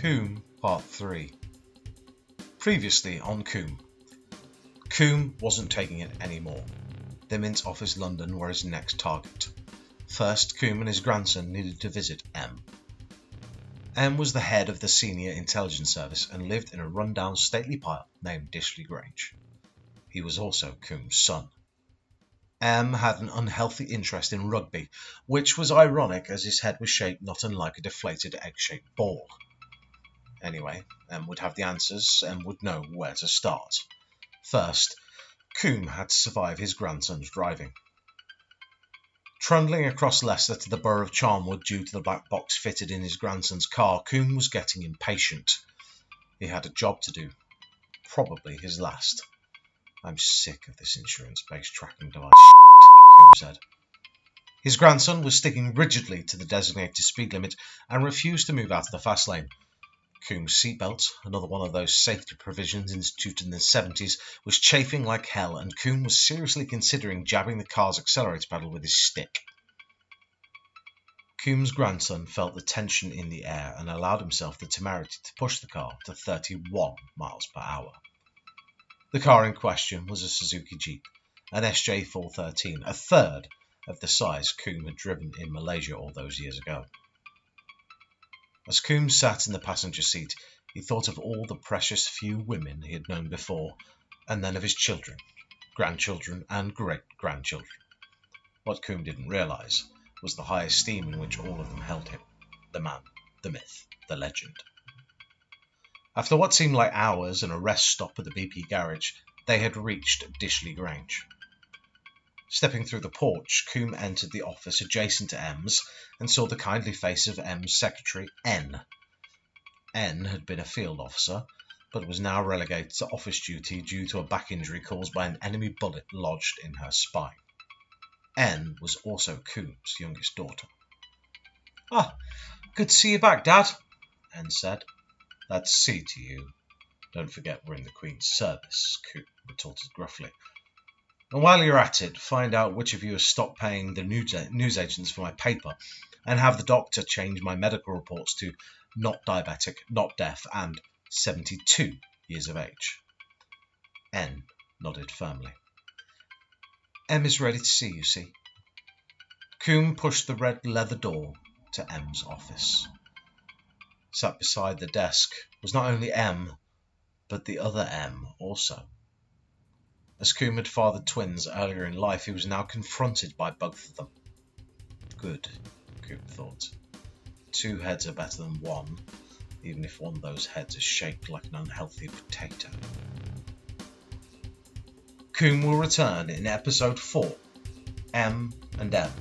Coombe Part 3. Previously on Coombe. Coombe wasn't taking it anymore. The Mint Office London were his next target. First, Coombe and his grandson needed to visit M. M was the head of the Senior Intelligence Service and lived in a run-down stately pile named Dishley Grange. He was also Coombe's son. M had an unhealthy interest in rugby, which was ironic as his head was shaped not unlike a deflated egg-shaped ball. Anyway, M would have the answers and would know where to start. First, Coombe had to survive his grandson's driving. Trundling across Leicester to the borough of Charnwood due to the black box fitted in his grandson's car, Coombe was getting impatient. He had a job to do, probably his last. "I'm sick of this insurance-based tracking device," Coombe said. His grandson was sticking rigidly to the designated speed limit and refused to move out of the fast lane. Coombe's seatbelt, another one of those safety provisions instituted in the 70s, was chafing like hell, and Coombe was seriously considering jabbing the car's accelerator pedal with his stick. Coombe's grandson felt the tension in the air and allowed himself the temerity to push the car to 31 miles per hour. The car in question was a Suzuki Jeep, an SJ413, a third of the size Coombe had driven in Malaysia all those years ago. As Coombe sat in the passenger seat, he thought of all the precious few women he had known before, and then of his children, grandchildren, and great-grandchildren. What Coombe didn't realise was the high esteem in which all of them held him, the man, the myth, the legend. After what seemed like hours and a rest stop at the BP garage, they had reached Dishley Grange. Stepping through the porch, Coombe entered the office adjacent to M's and saw the kindly face of M's secretary, N. N had been a field officer, but was now relegated to office duty due to a back injury caused by an enemy bullet lodged in her spine. N was also Coombe's youngest daughter. "Ah, good to see you back, Dad," N said. "That's C to you. Don't forget we're in the Queen's service," Coombe retorted gruffly. "And while you're at it, find out which of you has stopped paying the newsagents for my paper, and have the doctor change my medical reports to not diabetic, not deaf, and 72 years of age." N nodded firmly. "M is ready to see you, see." Coombe pushed the red leather door to M's office. Sat beside the desk was not only M, but the other M also. As Coombe had fathered twins earlier in life, he was now confronted by both of them. Good, Coombe thought. 2 heads are better than 1, even if one of those heads is shaped like an unhealthy potato. Coombe will return in episode 4, M and M.